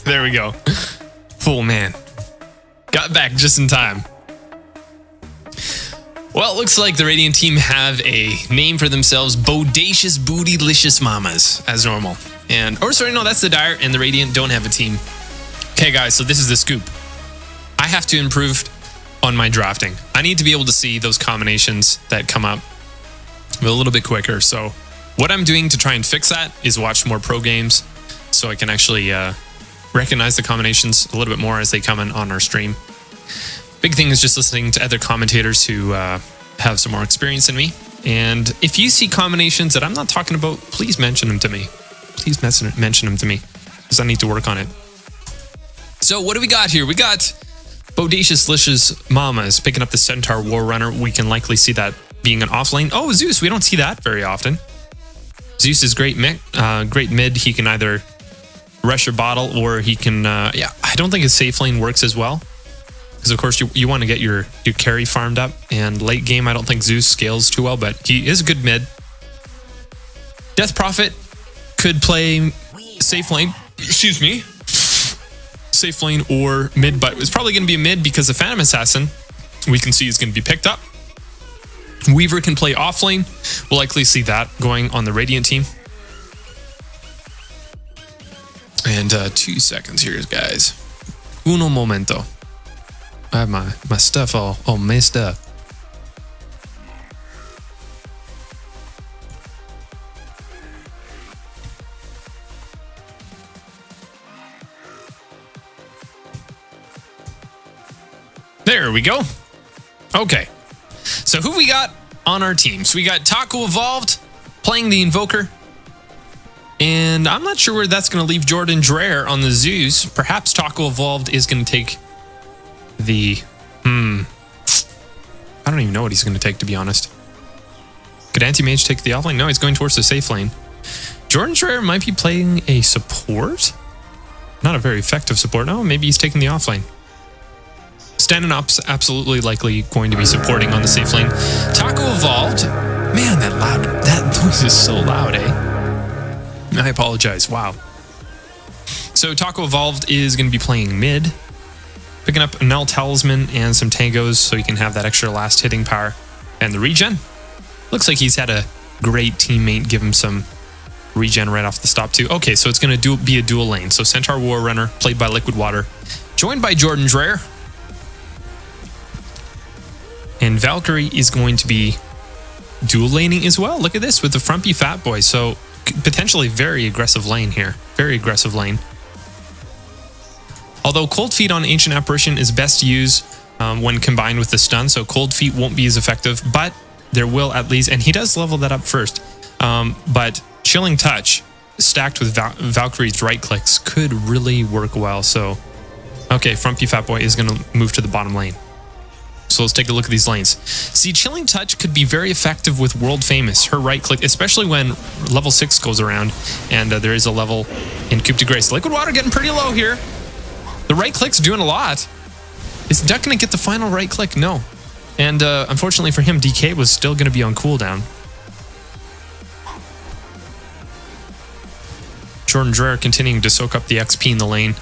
There we go. Oh, man. Got back just in time. Well, it looks like the Radiant team have a name for themselves. Bodacious Bootylicious Mamas, as normal. Sorry, no, that's the Dire, and the Radiant don't have a team. Okay, guys, so this is the scoop. I have to improve on my drafting. I need to be able to see those combinations that come up a little bit quicker. So what I'm doing to try and fix that is watch more pro games so I can actually recognize the combinations a little bit more as they come in on our stream. Big thing is just listening to other commentators who have some more experience than me. And if you see combinations that I'm not talking about, please mention them to me. Please mention them to me because I need to work on it. So what do we got here? We got Bodacious Licious Mamas picking up the Centaur War Runner. We can likely see that being an off lane. Oh, Zeus. We don't see that very often. Zeus is great mid. He can either rush your bottle or he can... I don't think his safe lane works as well. Because, of course, you want to get your carry farmed up. And late game, I don't think Zeus scales too well, but he is a good mid. Death Prophet could play safe lane. Excuse me. Safe lane or mid, but it's probably going to be a mid because the Phantom Assassin, we can see, is going to be picked up. Weaver can play off lane. We'll likely see that going on the Radiant team. And 2 seconds here, guys. Uno momento. I have my stuff all messed up. There we go. Okay. So who we got on our team? So we got Taco Evolved playing the Invoker. And I'm not sure where that's going to leave Jordan Dreher on the Zeus. Perhaps Taco Evolved is going to take the... I don't even know what he's going to take, to be honest. Could Anti-Mage take the offlane? No, he's going towards the safe lane. Jordan Dreher might be playing a support. Not a very effective support. No, maybe he's taking the offlane. Standing Up's absolutely likely going to be supporting on the safe lane. Taco Evolved. Man, that noise is so loud, eh? I apologize. Wow. So Taco Evolved is going to be playing mid. Picking up a Null Talisman and some Tangos so he can have that extra last hitting power and the regen. Looks like he's had a great teammate give him some regen right off the stop too. Okay, so it's going to be a dual lane. So Centaur War Runner, played by Liquid Water, joined by Jordan Dreher. And Valkyrie is going to be dual laning as well. Look at this with the Frumpy Fat Boy. So potentially very aggressive lane here. Very aggressive lane. Although Cold Feet on Ancient Apparition is best used when combined with the stun. So Cold Feet won't be as effective, but there will at least... And he does level that up first. But Chilling Touch stacked with Valkyrie's right clicks could really work well. So, okay, Frumpy Fat Boy is going to move to the bottom lane. So let's take a look at these lanes. See, Chilling Touch could be very effective with World Famous, her right click, especially when level 6 goes around and there is a level in Coup de Grace. Liquid Water getting pretty low here. The right click's doing a lot. Is Duck going to get the final right click? No. And unfortunately for him, DK was still going to be on cooldown. Jordan Dreher continuing to soak up the XP in the lane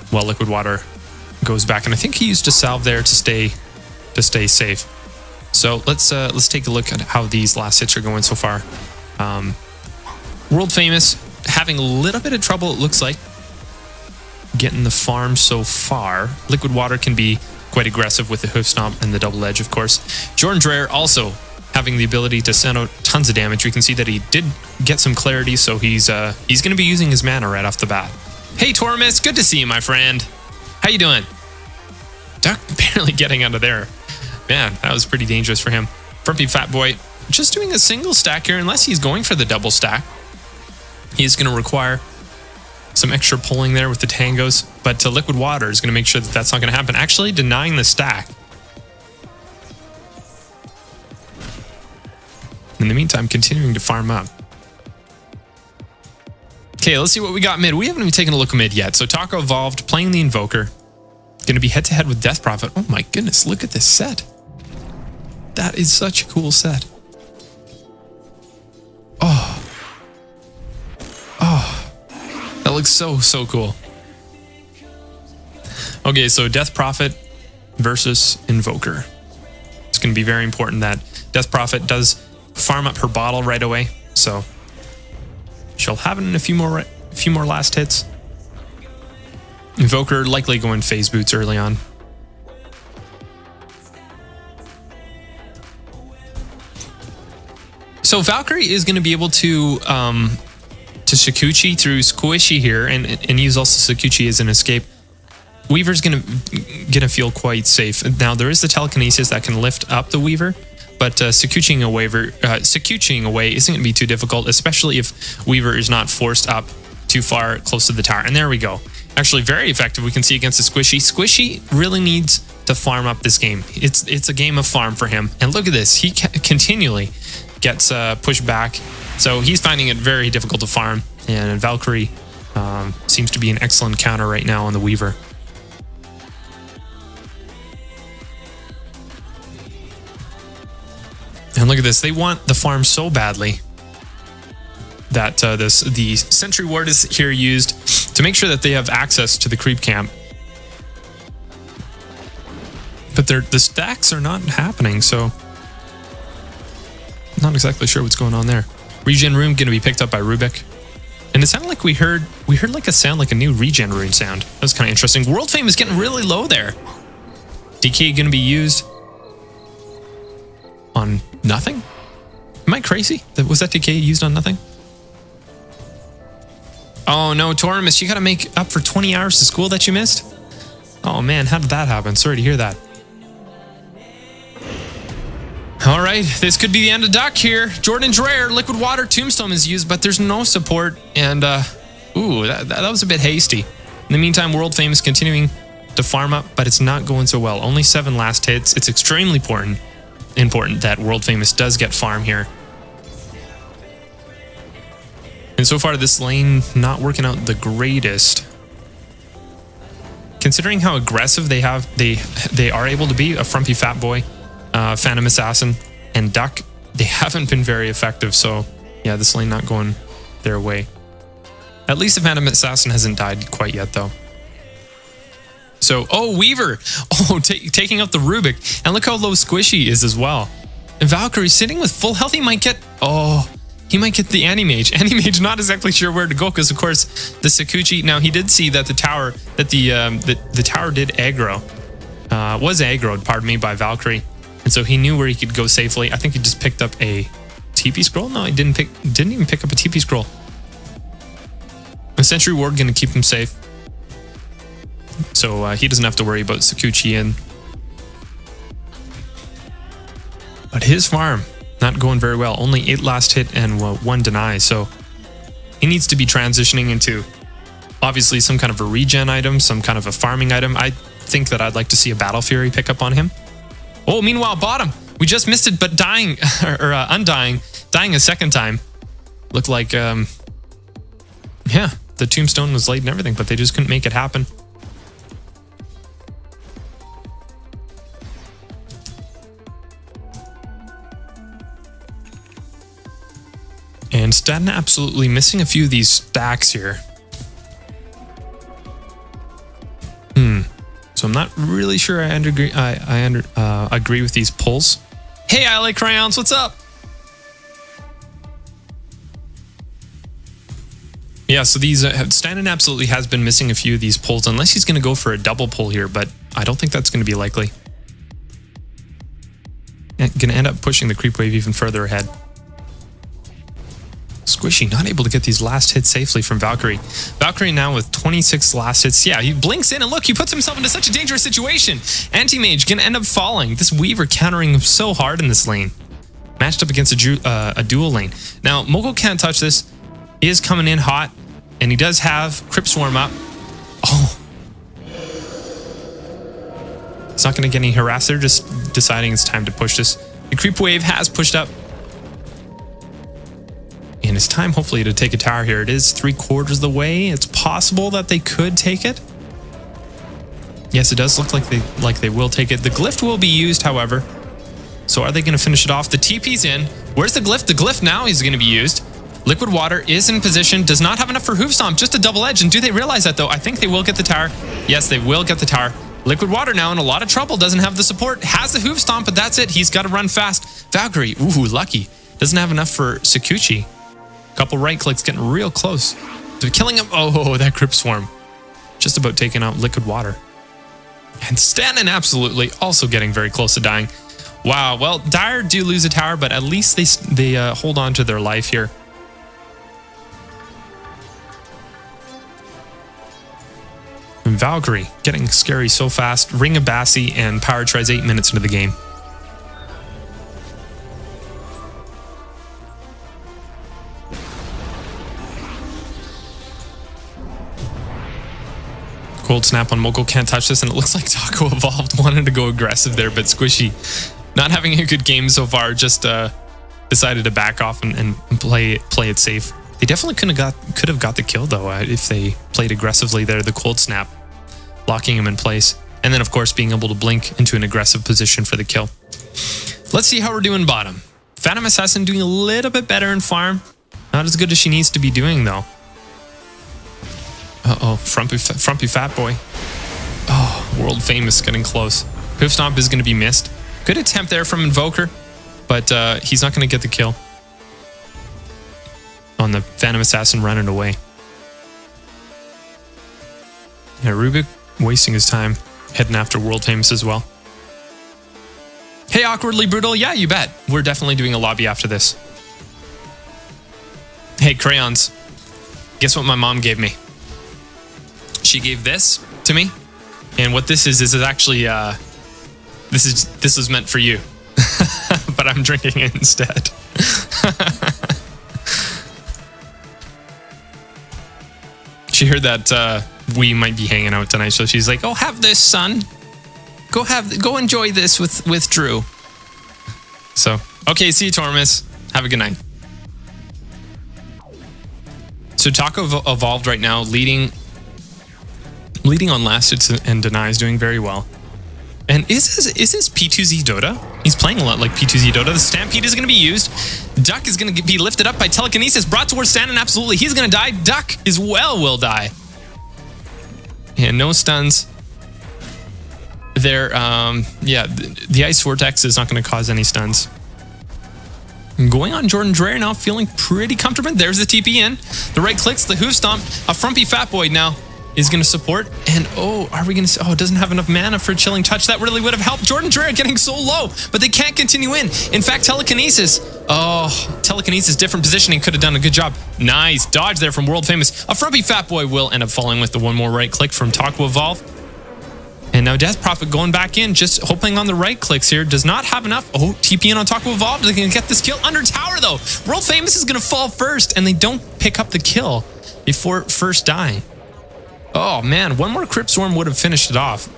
while Liquid Water goes back, and I think he used a salve there to stay safe. So let's take a look at how these last hits are going so far. World Famous having a little bit of trouble, it looks like, getting the farm so far. Liquid Water can be quite aggressive with the hoof stomp and the double edge, of course. Jordan Dreher also having the ability to send out tons of damage. We can see that he did get some clarity, so he's going to be using his mana right off the bat. Hey Tormus, good to see you, my friend. How you doing? Duck barely getting out of there. Man, that was pretty dangerous for him. Frumpy Fat Boy just doing a single stack here, unless he's going for the double stack. He's going to require some extra pulling there with the tangos, but Liquid Water is going to make sure that that's not going to happen. Actually denying the stack. In the meantime, continuing to farm up. Okay, let's see what we got mid. We haven't even taken a look at mid yet. So Taco Evolved playing the Invoker. Going to be head-to-head with Death Prophet. Oh my goodness, look at this set. That is such a cool set. Oh. That looks so, so cool. Okay, so Death Prophet versus Invoker. It's going to be very important that Death Prophet does farm up her bottle right away. So she'll have it in a few more last hits. Invoker likely going phase boots early on. So Valkyrie is going to be able to Sakuchi through Squishy here, and use also Sakuchi as an escape. Weaver's gonna feel quite safe. Now there is the telekinesis that can lift up the Weaver, but Sakuchiing away isn't gonna be too difficult, especially if Weaver is not forced up too far close to the tower. And there we go. Actually very effective. We can see against the Squishy. Squishy really needs to farm up this game. It's a game of farm for him. And look at this. He continually gets pushed back. So he's finding it very difficult to farm. And Valkyrie seems to be an excellent counter right now on the Weaver. And look at this. They want the farm so badly that the Sentry Ward is here used to make sure that they have access to the creep camp. But the stacks are not happening, so not exactly sure what's going on there. Regen Room going to be picked up by Rubik. And it sounded like we heard like a sound, like a new Regen Rune sound. That was kind of interesting. World Fame is getting really low there. DK going to be used on nothing? Am I crazy? Was that DK used on nothing? Oh no, Torimus, you gotta make up for 20 hours of school that you missed? Oh man, how did that happen? Sorry to hear that. Alright, this could be the end of Duck here. Jordan's rare, Liquid Water, Tombstone is used, but there's no support, and ooh, that was a bit hasty. In the meantime, World Fame is continuing to farm up, but it's not going so well. Only 7 last hits. It's extremely important that World Famous does get farm here. And so far this lane not working out the greatest. Considering how aggressive they are able to be, a Frumpy Fat Boy, Phantom Assassin, and Duck, they haven't been very effective. So yeah, this lane not going their way. At least the Phantom Assassin hasn't died quite yet though. So, oh, Weaver. Oh, taking out the Rubik. And look how low Squishy is as well. And Valkyrie sitting with full health. He might get the Anti-Mage. Anti-Mage not exactly sure where to go because, of course, the Sakuchi. Now, he did see that the tower did aggro. Was aggroed, pardon me, by Valkyrie. And so he knew where he could go safely. I think he just picked up a TP scroll. No, he didn't even pick up a TP scroll. The Sentry Ward going to keep him safe. So he doesn't have to worry about Sakuchi in. But his farm, not going very well. Only 8 last hit and 1 deny. So he needs to be transitioning into, obviously, some kind of a regen item, some kind of a farming item. I think that I'd like to see a Battle Fury pick up on him. Oh, meanwhile, bottom. We just missed it, but dying, or undying, dying a second time. Looked like, yeah, the Tombstone was late and everything, but they just couldn't make it happen. And Staten absolutely missing a few of these stacks here. So I'm not really sure I agree with these pulls. Hey, I like crayons. What's up? Yeah, so these Staten absolutely has been missing a few of these pulls, unless he's going to go for a double pull here, but I don't think that's going to be likely. Going to end up pushing the creep wave even further ahead. Squishy not able to get these last hits safely from Valkyrie. Valkyrie now with 26 last hits. Yeah, he blinks in and look, he puts himself into such a dangerous situation. Anti-Mage gonna end up falling. This Weaver countering him so hard in this lane. Matched up against a dual lane. Now, Mogul can't touch this. He is coming in hot, and he does have Crypt Swarm up. Oh. It's not gonna get any harass. They're just deciding it's time to push this. The creep wave has pushed up. And it's time, hopefully, to take a tower here. It is 3/4 of the way. It's possible that they could take it. Yes, it does look like they will take it. The glyph will be used, however. So are they going to finish it off? The TP's in. Where's the glyph? The glyph now is going to be used. Liquid Water is in position, does not have enough for Hoof Stomp, just a double edge. And do they realize that though? I think they will get the tower. Yes, they will get the tower. Liquid Water now in a lot of trouble, doesn't have the support, has the Hoof Stomp, but that's it. He's got to run fast. Valkyrie, ooh, lucky. Doesn't have enough for Sakuchi. Couple right clicks getting real close to killing him. Oh, that Grip Swarm. Just about taking out Liquid Water. And Stanton absolutely also getting very close to dying. Wow, well, Dire do lose a tower, but at least they hold on to their life here. And Valkyrie getting scary so fast. Ring of Bassi and Power tries 8 minutes into the game. Cold Snap on Mogul, can't touch this, and it looks like Taco Evolved wanted to go aggressive there, but Squishy, not having a good game so far, just decided to back off and play it safe. They definitely could have got the kill though if they played aggressively there. The Cold Snap, locking him in place, and then of course being able to blink into an aggressive position for the kill. Let's see how we're doing bottom. Phantom Assassin doing a little bit better in farm, not as good as she needs to be doing though. Uh-oh, Frumpy Fat Boy. Oh, world famous getting close. Hoof Stomp is going to be missed. Good attempt there from Invoker, but he's not going to get the kill on the Phantom Assassin running away. Yeah, Rubik wasting his time heading after world famous as well. Hey, Awkwardly Brutal. Yeah, you bet. We're definitely doing a lobby after this. Hey, crayons. Guess what my mom gave me? She gave this to me, and what this is actually this is meant for you, but I'm drinking it instead. She heard that we might be hanging out tonight, so she's like, "Oh, have this, son. Go enjoy this with Drew." So, okay, see you, Tormus. Have a good night. So Taco Evolved right now, leading on last hits and denies, doing very well. And is this P2Z Dota? He's playing a lot like P2Z Dota. The Stampede is going to be used. Duck is going to be lifted up by Telekinesis, brought towards Stanton. Absolutely, he's going to die. Duck as well will die. And no stuns. There, yeah, the Ice Vortex is not going to cause any stuns. Going on Jordan Dreyer now, feeling pretty comfortable. There's the TP in. The right clicks, the Hoof Stomp. A Frumpy Fat Boy now is going to support. And oh, are we going to... Oh, it doesn't have enough mana for Chilling Touch. That really would have helped. Jordan Dreyer getting so low, but they can't continue in. In fact, Telekinesis. Oh, Telekinesis, different positioning. Could have done a good job. Nice dodge there from world famous. A Frumpy Fat Boy will end up falling with the one more right click from Taco Evolve. And now Death Prophet going back in, just hoping on the right clicks here. Does not have enough. Oh, TP in on Taco Evolved. They're going to get this kill under tower, though. World Famous is going to fall first, and they don't pick up the kill before first dying. Oh, man. One more Crypt Swarm would have finished it off.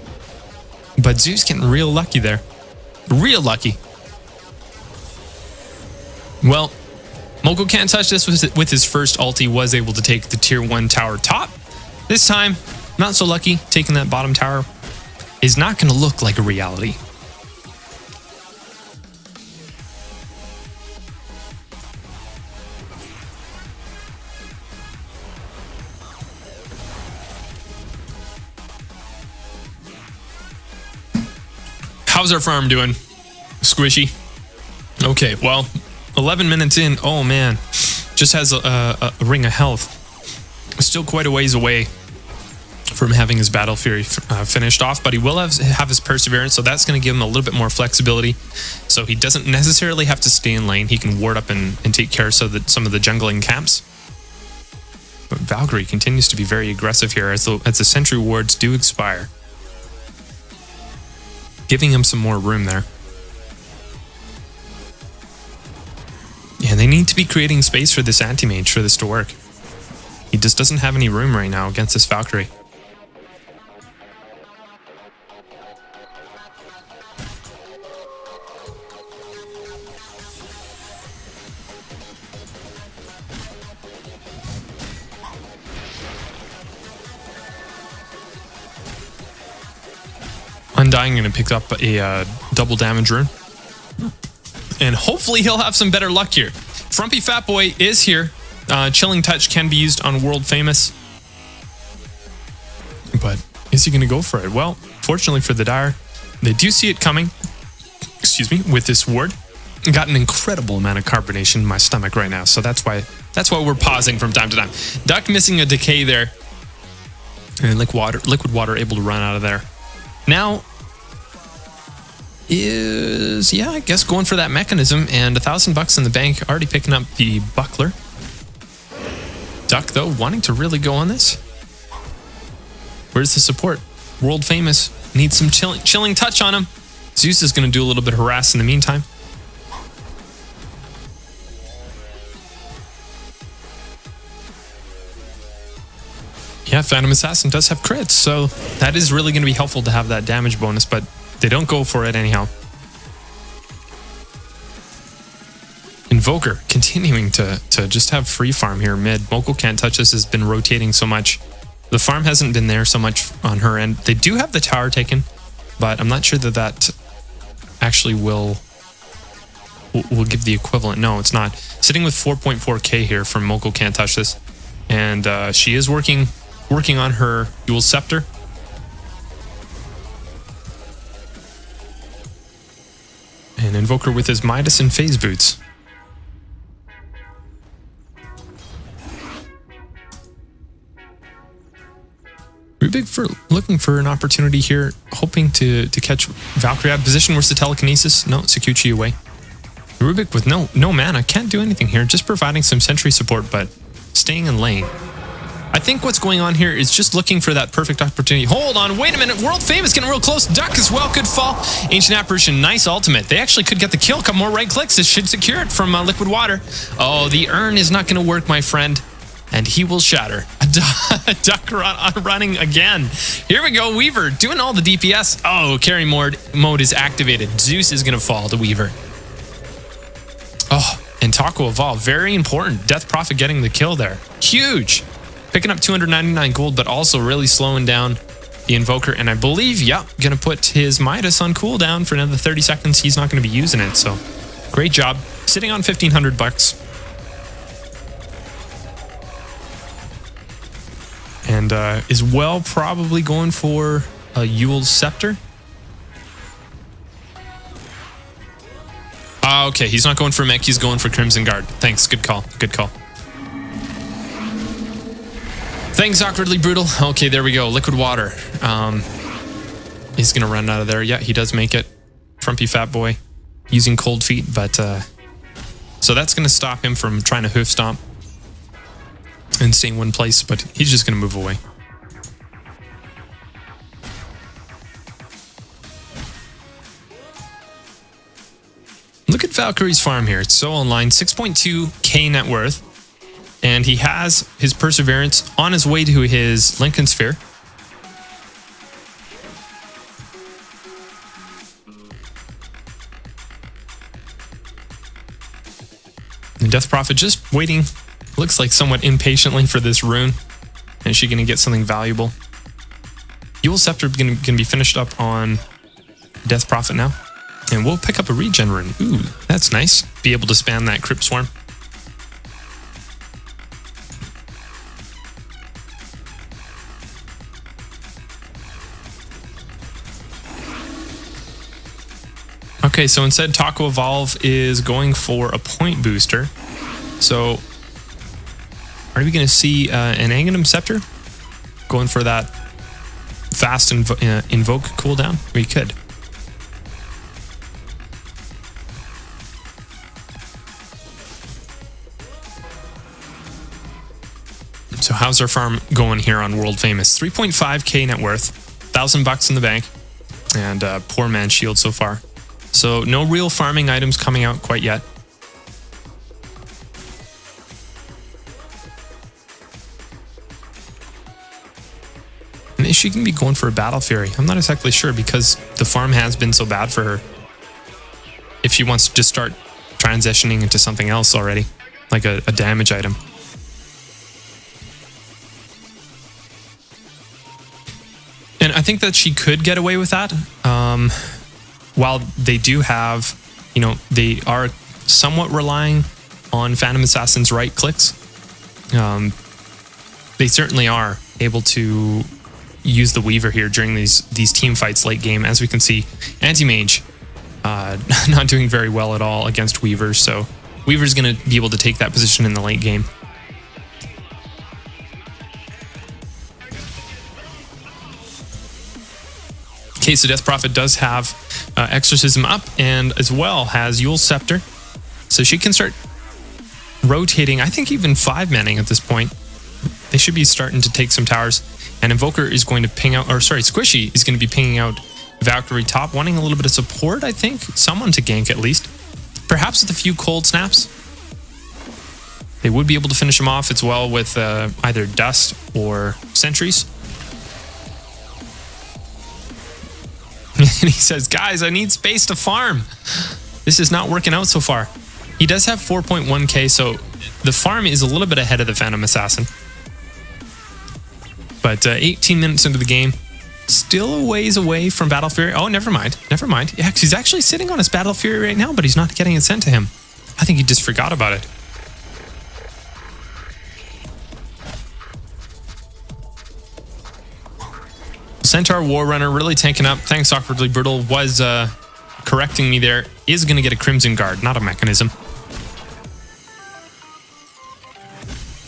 But Zeus getting real lucky there. Real lucky. Well, Moko can't touch this with his first ulti. Was able to take the tier 1 tower top. This time, not so lucky. Taking that bottom tower is not going to look like a reality. How's our farm doing? Squishy. Okay, well, 11 minutes in. Oh man, just has a ring of health. Still quite a ways away from having his Battle Fury finished off, but he will have his Perseverance, so that's going to give him a little bit more flexibility. So he doesn't necessarily have to stay in lane. He can ward up and take care of some of the jungling camps. But Valkyrie continues to be very aggressive here as the sentry wards do expire, giving him some more room there. Yeah, they need to be creating space for this anti-mage for this to work. He just doesn't have any room right now against this Valkyrie. Undying going to pick up a double damage rune. And hopefully he'll have some better luck here. Frumpy Fat Boy is here. Chilling Touch can be used on World Famous. But is he going to go for it? Well, fortunately for the Dire, they do see it coming. Excuse me, with this ward. Got an incredible amount of carbonation in my stomach right now, so that's why we're pausing from time to time. Duck missing a decay there. And liquid water able to run out of there. Now is, yeah, I guess going for that mechanism, and $1,000 in the bank, already picking up the buckler. Duck, though, wanting to really go on this. Where's the support? World Famous needs some chilling touch on him. Zeus is going to do a little bit of harass in the meantime. Yeah, Phantom Assassin does have crits, so that is really going to be helpful to have that damage bonus, but they don't go for it anyhow. Invoker continuing to just have free farm here mid. Mogul Can't Touch This has been rotating so much. The farm hasn't been there so much on her end. They do have the tower taken, but I'm not sure that actually will give the equivalent. No, it's not. Sitting with 4.4k here from Mogul Can't Touch This, and she is working on her dual scepter. And Invoker with his Midas and Phase Boots. Rubik looking for an opportunity here, hoping to catch Valkyrie out of position. Where's the telekinesis? No, Sakuchi away. Rubik with no mana, can't do anything here, just providing some sentry support, but staying in lane. I think what's going on here is just looking for that perfect opportunity. Hold on, wait a minute. World Famous getting real close. Duck as well, good fall. Ancient Apparition, nice ultimate. They actually could get the kill. Couple more right clicks. This should secure it from Liquid Water. Oh, the urn is not going to work, my friend. And he will shatter. Duck running again. Here we go, Weaver doing all the DPS. Oh, carry mode is activated. Zeus is going to fall to Weaver. Oh, and Taco Evolve, very important. Death Prophet getting the kill there. Huge. Picking up 299 gold, but also really slowing down the Invoker. And I believe, yeah, going to put his Midas on cooldown for another 30 seconds. He's not going to be using it, so great job. Sitting on $1,500. And is well probably going for a Yule's Scepter. Okay, he's not going for mech, he's going for Crimson Guard. Thanks, good call, good call. Thanks, Awkwardly Brutal. Okay, there we go, Liquid Water. He's gonna run out of there. Yeah, he does make it. Frumpy fat boy using cold feet, but so that's gonna stop him from trying to hoof stomp and stay in one place, but he's just gonna move away. Look at Valkyrie's farm here. It's so online. 6.2k net worth. And he has his Perseverance on his way to his Lincoln Sphere. And Death Prophet just waiting, looks like somewhat impatiently for this rune. And is she going to get something valuable? Yule Scepter going to be finished up on Death Prophet now. And we'll pick up a regen rune. Ooh, that's nice. Be able to spam that Crypt Swarm. Okay, so instead Taco Evolve is going for a point booster. So are we going to see an Aghanim Scepter going for that fast invoke cooldown? We could. So how's our farm going here on World Famous? 3.5k net worth, $1,000 in the bank, and poor man shield so far. So no real farming items coming out quite yet. And is she going to be going for a Battle Fury? I'm not exactly sure because the farm has been so bad for her. If she wants to just start transitioning into something else already, like a damage item. And I think that she could get away with that. While they do have, you know, they are somewhat relying on Phantom Assassin's right clicks. they certainly are able to use the Weaver here during these team fights late game. As we can see, Anti-Mage not doing very well at all against Weavers, so Weaver's going to be able to take that position in the late game. Okay, so Death Prophet does have Exorcism up, and as well has Yule's Scepter, so she can start rotating, I think even 5-manning at this point. They should be starting to take some towers, and Invoker is going to ping out, or sorry, Squishy is going to be pinging out Valkyrie top, wanting a little bit of support, I think. Someone to gank at least. Perhaps with a few cold snaps. They would be able to finish him off as well with either Dust or Sentries. And he says, guys, I need space to farm. This is not working out so far. He does have 4.1k, so the farm is a little bit ahead of the Phantom Assassin. But 18 minutes into the game, still a ways away from Battle Fury. Oh, never mind. Never mind. Yeah, 'cause he's actually sitting on his Battle Fury right now, but he's not getting it sent to him. I think he just forgot about it. Centaur War Runner really tanking up. Thanks, Awkwardly Brutal was correcting me there. Is going to get a Crimson Guard, not a Mechanism.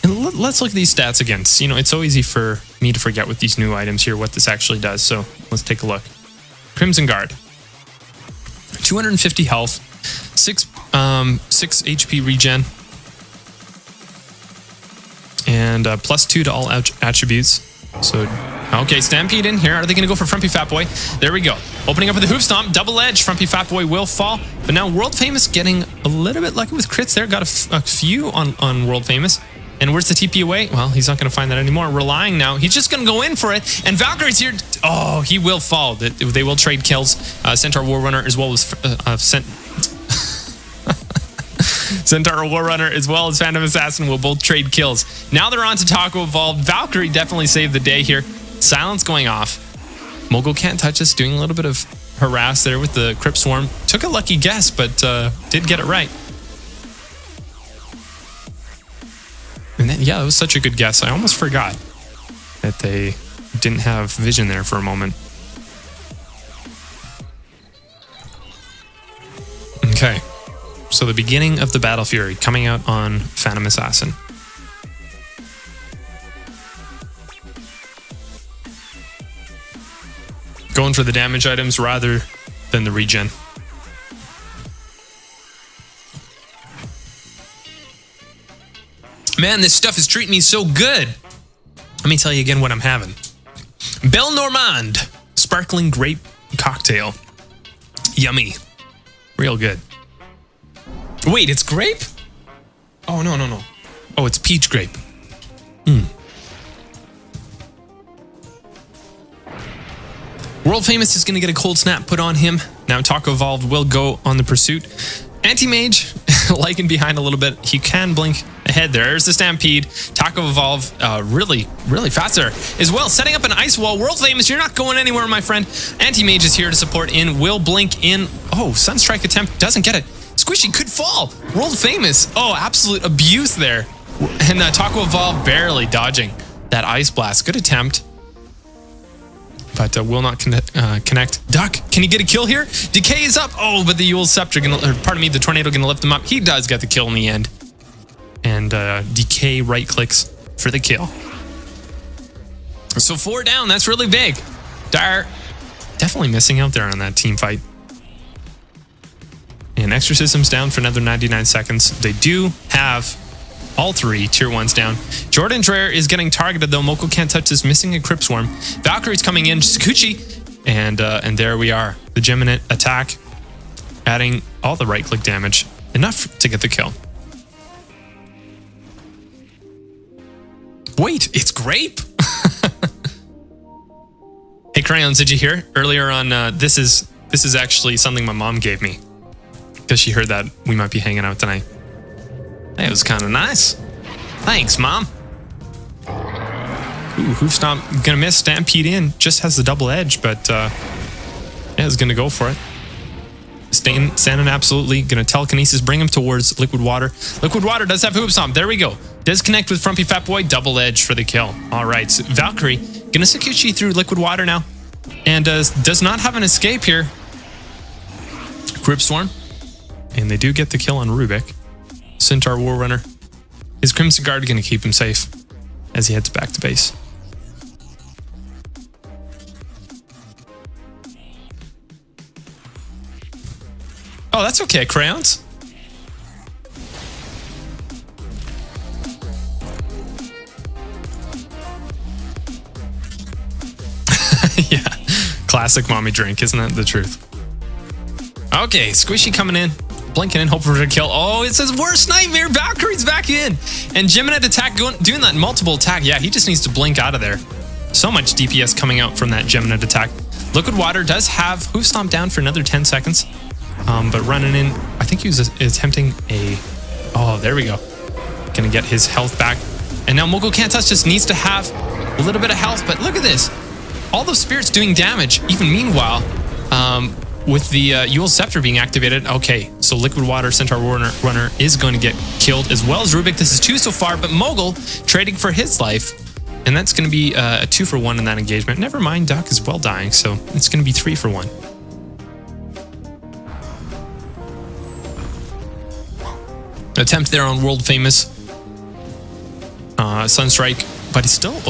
And let's look at these stats again. You know, it's so easy for me to forget with these new items here what this actually does. So let's take a look. Crimson Guard, 250 health, 6 HP regen, and +2 to all attributes. So, okay, Stampede in here. Are they going to go for Frumpy Fat Boy? There we go. Opening up with the Hoof Stomp, double edge. Frumpy Fat Boy will fall. But now World Famous getting a little bit lucky with crits there. Got a few on World Famous. And where's the TP away? Well, he's not going to find that anymore. Relying now. He's just going to go in for it. And Valkyrie's here. Oh, he will fall. They will trade kills. Centaur War Runner as well as Centaur War Runner as well as Phantom Assassin will both trade kills. Now they're on to Taco Evolved. Valkyrie definitely saved the day here. Silence going off. Mogul can't touch us, doing a little bit of harass there with the Crypt Swarm. Took a lucky guess, but did get it right. And then, yeah, it was such a good guess. I almost forgot that they didn't have vision there for a moment. Okay. So the beginning of the Battle Fury coming out on Phantom Assassin. Going for the damage items rather than the regen. Man, this stuff is treating me so good. Let me tell you again what I'm having. Belle Normande sparkling grape cocktail. Yummy. Real good. Wait, it's grape? Oh, no. Oh, it's peach grape. World Famous is going to get a cold snap put on him. Now Taco Evolved will go on the pursuit. Anti-Mage, lagging behind a little bit. He can blink ahead there. There's the Stampede. Taco Evolve, really fast there as well. Setting up an ice wall. World Famous, you're not going anywhere, my friend. Anti-Mage is here to support in. Will blink in. Oh, Sunstrike attempt. Doesn't get it. Squishy could fall. World Famous. Oh, absolute abuse there. And Taco Evolve barely dodging that Ice Blast. Good attempt. But will not connect. Duck, can he get a kill here? Decay is up. Oh, but the Yule's Scepter, the Tornado gonna lift him up. He does get the kill in the end. And Decay right clicks for the kill. So 4 down, that's really big. Dire definitely missing out there on that team fight. And Exorcism's down for another 99 seconds. They do have all 3 tier 1s down. Jordan Dreher is getting targeted though. Moko can't touch this, missing a Crypt Swarm. Valkyrie's coming in, Sakuchi, and there we are. The Geminate attack, adding all the right click damage, enough to get the kill. Wait, it's grape? Hey Crayons, did you hear earlier on? This is actually something my mom gave me because she heard that we might be hanging out tonight. That was kind of nice. Thanks, Mom. Ooh, Hoof Stomp gonna miss. Stampede in. Just has the double edge, but yeah, is gonna go for it. This standing absolutely. Gonna telekinesis, bring him towards Liquid Water. Liquid Water does have Hoop Stomp. There we go. Does connect with Frumpy Fat Boy. Double edge for the kill. All right, so Valkyrie gonna Sakuchi through Liquid Water now. And does not have an escape here. Grip Storm. And they do get the kill on Rubik. Centaur War Runner. His Crimson Guard gonna keep him safe as he heads back to base. Oh, that's okay, Crayons. Yeah, classic mommy drink, isn't that the truth? Okay, Squishy coming in, blinking in, hoping for a kill. Oh, it says worst nightmare. Valkyrie's back in, and Geminid attack doing that multiple attack. Yeah, he just needs to blink out of there. So much DPS coming out from that Geminid attack. Liquid Water does have Hoof Stomp down for another 10 seconds. But running in, I think he was attempting a... Oh, there we go. Gonna get his health back. And now Mogul Can't Touch just needs to have a little bit of health. But look at this. All those spirits doing damage. Even meanwhile, with the Eul's Scepter being activated. Okay, so Liquid Water Centaur Runner is going to get killed as well as Rubik. This is 2 so far, but Mogul trading for his life. And that's going to be a 2-for-1 in that engagement. Never mind, Duck is well dying, so it's going to be 3-for-1. Attempt there on world famous Sunstrike, but he's still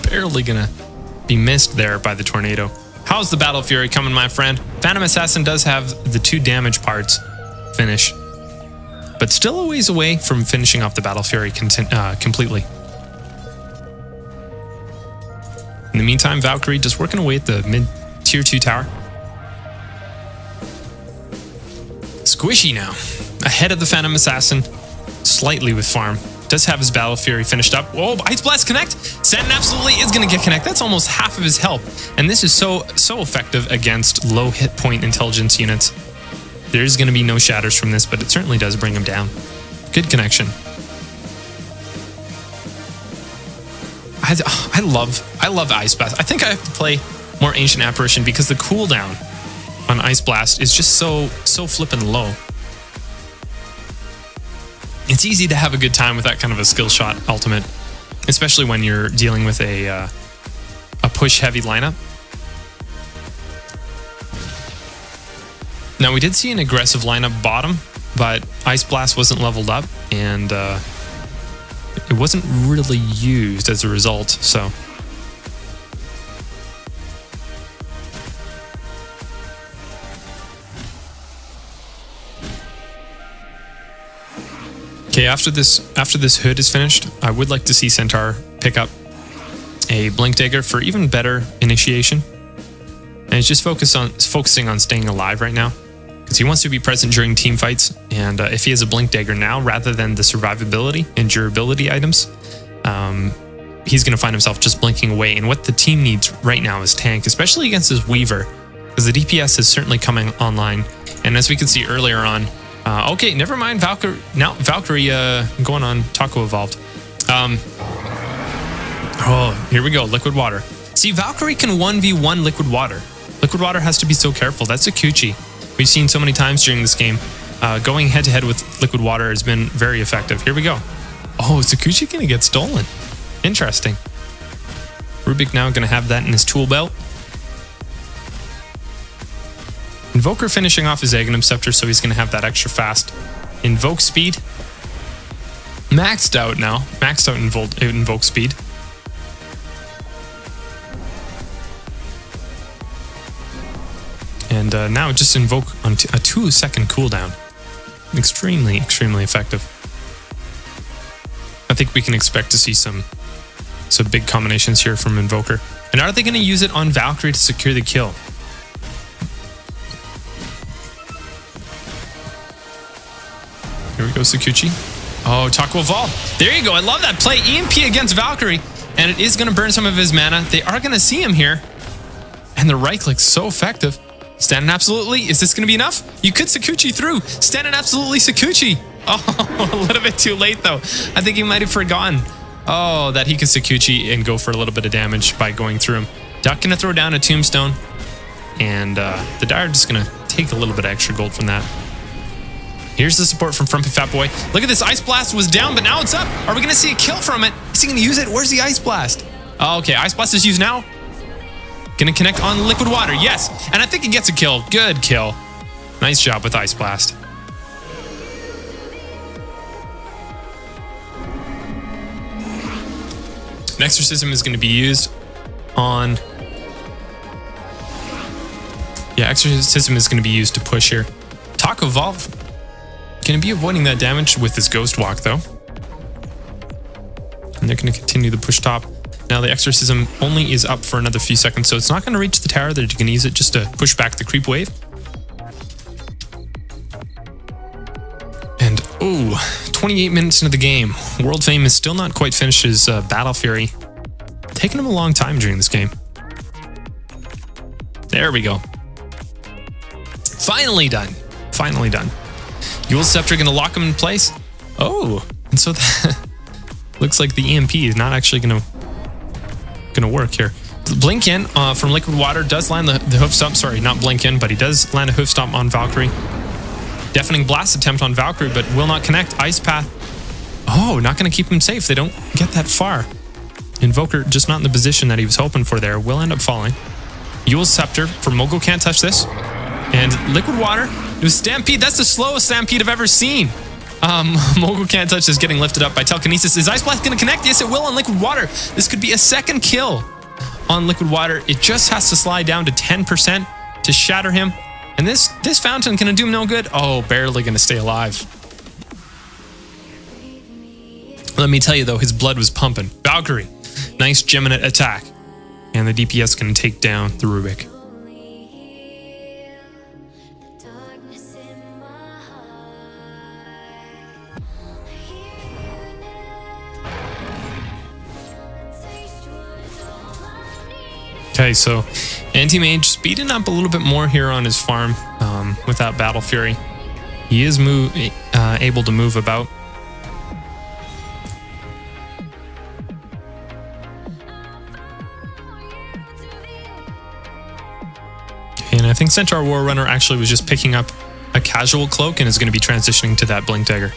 barely gonna be missed there by the tornado. How's the Battle Fury coming, my friend? Phantom Assassin does have the 2 damage parts finish, but still a ways away from finishing off the Battle Fury completely. In the meantime, Valkyrie just working away at the mid tier 2 tower. Squishy now, ahead of the Phantom Assassin, slightly with farm. Does have his Battle Fury finished up. Oh, Ice Blast connect. Sandin absolutely is going to get connect. That's almost half of his health. And this is so effective against low hit point intelligence units. There's going to be no shatters from this, but it certainly does bring him down. Good connection. I love Ice Blast. I think I have to play more Ancient Apparition because the cooldown on Ice Blast is just so flippin' low. It's easy to have a good time with that kind of a skill shot ultimate, especially when you're dealing with a push heavy lineup. Now we did see an aggressive lineup bottom, but Ice Blast wasn't leveled up and it wasn't really used as a result, so. Okay, after this hood is finished, I would like to see Centaur pick up a Blink Dagger for even better initiation. And he's just focusing on staying alive right now, because he wants to be present during team fights. And if he has a Blink Dagger now, rather than the survivability and durability items, he's going to find himself just blinking away. And what the team needs right now is tank, especially against his Weaver, because the DPS is certainly coming online. And as we can see earlier on, okay, never mind Valkyrie. Now Valkyrie going on Taco Evolved. Oh, here we go. Liquid Water. See, Valkyrie can 1v1 Liquid Water. Liquid Water has to be so careful. That's a Kuchi. We've seen so many times during this game. Going head-to-head with Liquid Water has been very effective. Here we go. Oh, is Sakuchi going to get stolen? Interesting. Rubik now going to have that in his tool belt. Invoker finishing off his Aghanim Scepter, so he's going to have that extra fast Invoke speed. Maxed out now. Maxed out Invoke speed. And now just Invoke on a 2-second cooldown. Extremely effective. I think we can expect to see some big combinations here from Invoker. And are they going to use it on Valkyrie to secure the kill? Here we go, Sakuchi. Oh, Taco Evolve. There you go. I love that play. EMP against Valkyrie. And it is going to burn some of his mana. They are going to see him here. And the right click's so effective. Standing absolutely. Is this going to be enough? You could Sakuchi through. Standing absolutely Sakuchi. Oh, a little bit too late, though. I think he might have forgotten. Oh, that he could Sakuchi and go for a little bit of damage by going through him. Duck going to throw down a Tombstone. And the Dire just going to take a little bit of extra gold from that. Here's the support from Frumpy Fat Boy. Look at this. Ice Blast was down, but now it's up. Are we going to see a kill from it? Is he going to use it? Where's the Ice Blast? Oh, okay. Ice Blast is used now. Going to connect on Liquid Water. Yes. And I think he gets a kill. Good kill. Nice job with Ice Blast. An Exorcism is going to be used on... Yeah, Exorcism is going to be used to push here. Taco Evolve going to be avoiding that damage with his Ghost Walk, though. And they're going to continue the push top. Now the Exorcism only is up for another few seconds, so it's not going to reach the tower. They're going to use it just to push back the creep wave. And, oh, 28 minutes into the game. World Fame is still not quite finished his Battle Fury. Taking him a long time during this game. There we go. Finally done. Finally done. Yule Scepter going to lock him in place. Oh, and so that looks like the EMP is not actually going to work here. Blink in from Liquid Water does land the hoof stomp. Sorry, not blink in, but he does land a hoof stomp on Valkyrie. Deafening Blast attempt on Valkyrie, but will not connect. Ice Path. Oh, not going to keep him safe. They don't get that far. Invoker just not in the position that he was hoping for there. Will end up falling. Yule Scepter for Mogul can't touch this. And Liquid Water, it was Stampede. That's the slowest Stampede I've ever seen. Mogul can't touch this, getting lifted up by Telekinesis. Is Ice Blast going to connect? Yes, it will on Liquid Water. This could be a second kill on Liquid Water. It just has to slide down to 10% to shatter him. And this fountain going to do him no good. Oh, barely going to stay alive. Let me tell you, though, his blood was pumping. Valkyrie, nice Geminate attack. And the DPS going to take down the Rubik. Okay, so Anti-Mage speeding up a little bit more here on his farm without Battle Fury. He is able to move about. And I think Centaur War Runner actually was just picking up a casual cloak and is going to be transitioning to that Blink Dagger.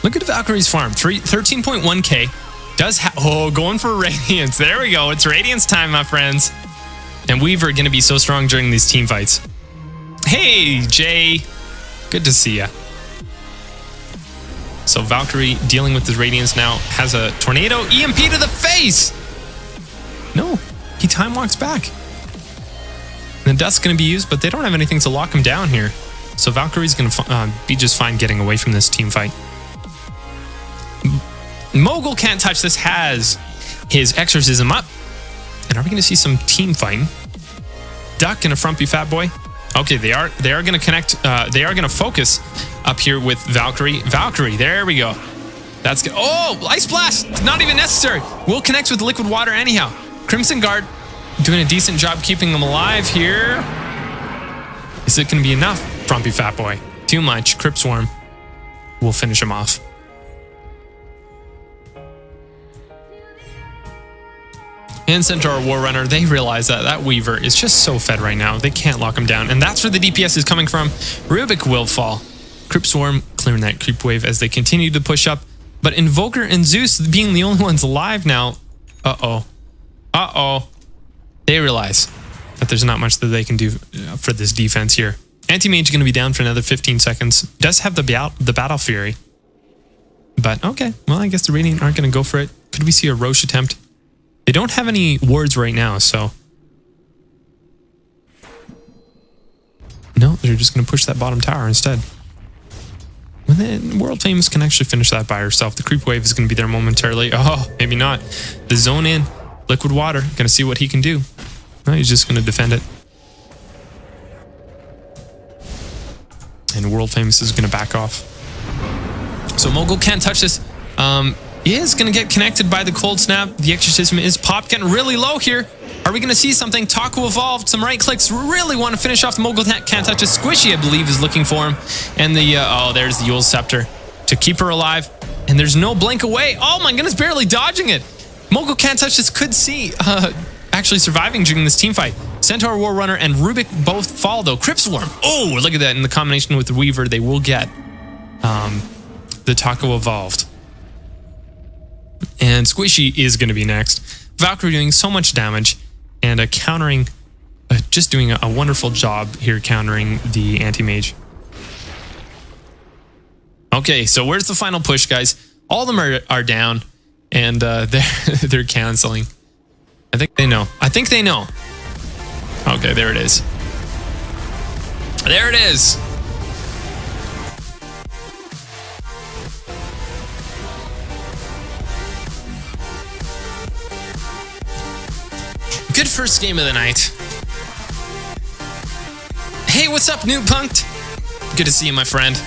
Look at Valkyrie's farm, 13.1k. Does going for Radiance. There we go. It's Radiance time, my friends. And Weaver going to be so strong during these team fights. Hey, Jay. Good to see ya. So Valkyrie dealing with his Radiance now has a Tornado EMP to the face. No, he time walks back. And the Dust's going to be used, but they don't have anything to lock him down here. So Valkyrie's going to be just fine getting away from this team fight. Mogul can't touch this, has his Exorcism up. And are we going to see some team fighting? Duck and a Frumpy Fat Boy. Okay, they are going to connect. They are going to focus up here with Valkyrie. Valkyrie, there we go. That's good. Oh, Ice Blast, not even necessary. We'll connect with Liquid Water anyhow. Crimson Guard doing a decent job keeping them alive here. Is it going to be enough? Frumpy Fat Boy. Too much. Crypt Swarm will finish him off. And Centaur War Runner, they realize that that Weaver is just so fed right now. They can't lock him down. And that's where the DPS is coming from. Rubik will fall. Crypt Swarm clearing that creep wave as they continue to push up. But Invoker and Zeus being the only ones alive now. Uh-oh. Uh-oh. They realize that there's not much that they can do for this defense here. Anti-Mage going to be down for another 15 seconds. Does have the Battle Fury. But okay. Well, I guess the Radiant aren't going to go for it. Could we see a Roche attempt? They don't have any wards right now, so... No, they're just going to push that bottom tower instead. And then World Famous can actually finish that by herself. The creep wave is going to be there momentarily. Oh, maybe not. The zone in. Liquid Water. Going to see what he can do. No, he's just going to defend it. And World Famous is going to back off. So Mogul can't touch this. He is going to get connected by the Cold Snap. The Exorcism is popped, getting really low here. Are we going to see something? Taco evolved, some right clicks. Really want to finish off the Mogul. Can't touch it. Squishy, I believe, is looking for him. And the, oh, there's the Yule Scepter to keep her alive. And there's no blink away. Oh my goodness, barely dodging it. Mogul can't touch this. Could see actually surviving during this team fight. Centaur, War Runner, and Rubik both fall, though. Crypt Swarm. Oh, look at that. In the combination with the Weaver, they will get the Taco evolved. And Squishy is going to be next. Valkyrie doing so much damage and countering, just doing a wonderful job here countering the Anti-Mage. Okay, so where's the final push, guys? All of them are down, and they're canceling. I think they know. I think they know. Okay, there it is. There it is. Good first game of the night. Hey, what's up, Noob Punked? Good to see you, my friend.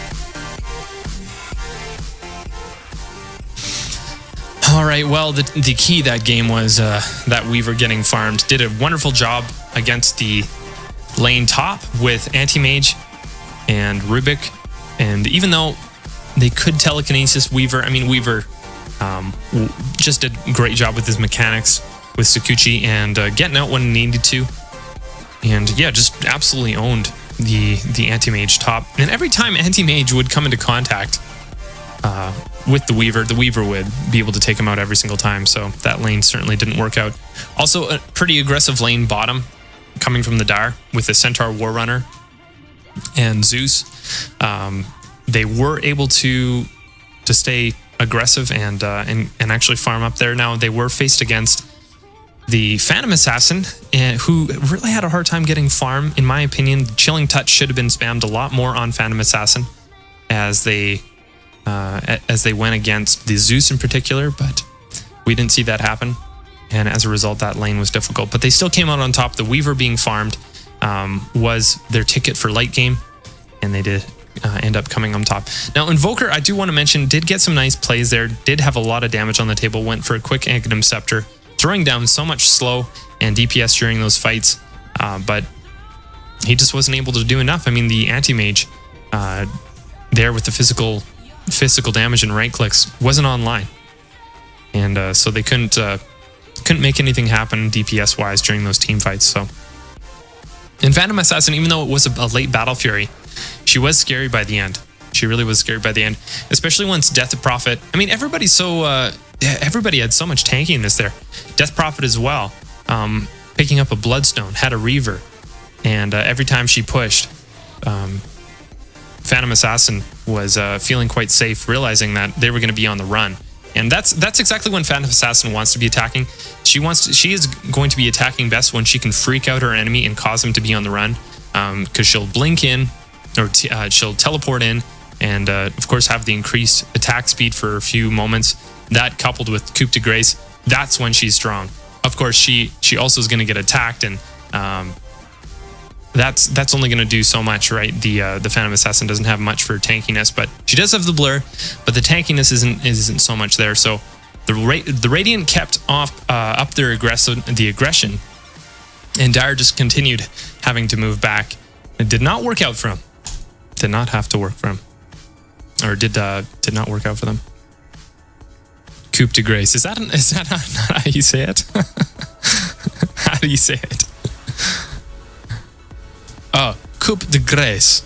All right, well, the key that game was that Weaver getting farmed. Did a wonderful job against the lane top with Anti-Mage and Rubik. And even though they could telekinesis Weaver, I mean, Weaver just did a great job with his mechanics with Sakuchi and getting out when needed to. And yeah, just absolutely owned the Anti-Mage top. And every time Anti-Mage would come into contact with the Weaver would be able to take him out every single time. So that lane certainly didn't work out. Also, a pretty aggressive lane bottom coming from the Dire with the Centaur, War Runner, and Zeus. They were able to stay aggressive and actually farm up there. Now, they were faced against the Phantom Assassin, who really had a hard time getting farm. In my opinion, the Chilling Touch should have been spammed a lot more on Phantom Assassin as they went against the Zeus in particular, but we didn't see that happen. And as a result, that lane was difficult. But they still came out on top. The Weaver being farmed was their ticket for late game, and they did end up coming on top. Now, Invoker, I do want to mention, did get some nice plays there, did have a lot of damage on the table, went for a quick Aghanim Scepter, throwing down so much slow and DPS during those fights, but he just wasn't able to do enough. I mean, the Anti-Mage there with the physical damage and right clicks wasn't online, and so they couldn't make anything happen DPS wise during those team fights. So in Phantom Assassin, even though it was a late Battle Fury, she was scary by the end. She really was scary by the end, especially once Death Prophet. I mean, everybody had so much tankiness there. Death Prophet as well, picking up a Bloodstone, had a Reaver, and every time she pushed, Phantom Assassin was feeling quite safe, realizing that they were going to be on the run. And that's exactly when Phantom Assassin wants to be attacking. She is going to be attacking best when she can freak out her enemy and cause them to be on the run, because she'll blink in, or she'll teleport in, and of course have the increased attack speed for a few moments. That coupled with Coup de Grace, that's when she's strong. Of course, she also is going to get attacked, and that's only going to do so much, right? The Phantom Assassin doesn't have much for tankiness, but she does have the blur, but the tankiness isn't so much there. So the Radiant kept up their aggression, and Dire just continued having to move back. It did not work out for him. Did not have to work for him, or did not work out for them. Coup de Grace, is that not how you say it? How do you say it? Oh, Coup de Grace.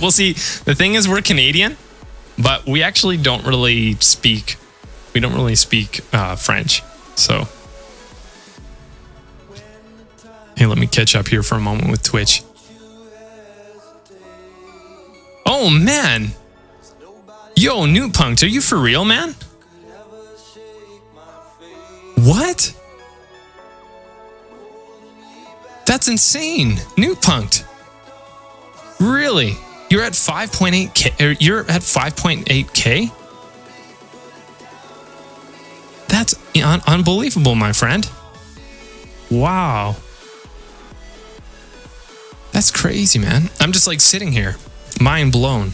We'll see. The thing is, we're Canadian, but we actually don't really speak. We don't really speak French. So, hey, let me catch up here for a moment with Twitch. Oh man, yo, Noob Punked, are you for real, man? What? That's insane. Noob Punked. Really? You're at 5.8K? You're at 5.8K? That's unbelievable, my friend. Wow. That's crazy, man. I'm just like sitting here, mind blown.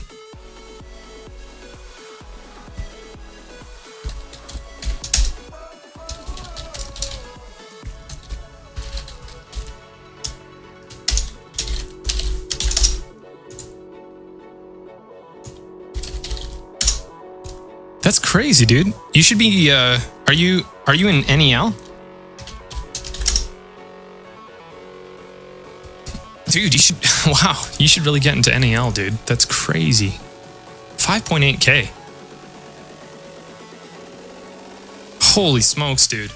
That's crazy, dude. You should be. Are you in NEL? Dude, you should, wow, you should really get into NAL, dude. That's crazy. 5.8K. Holy smokes, dude.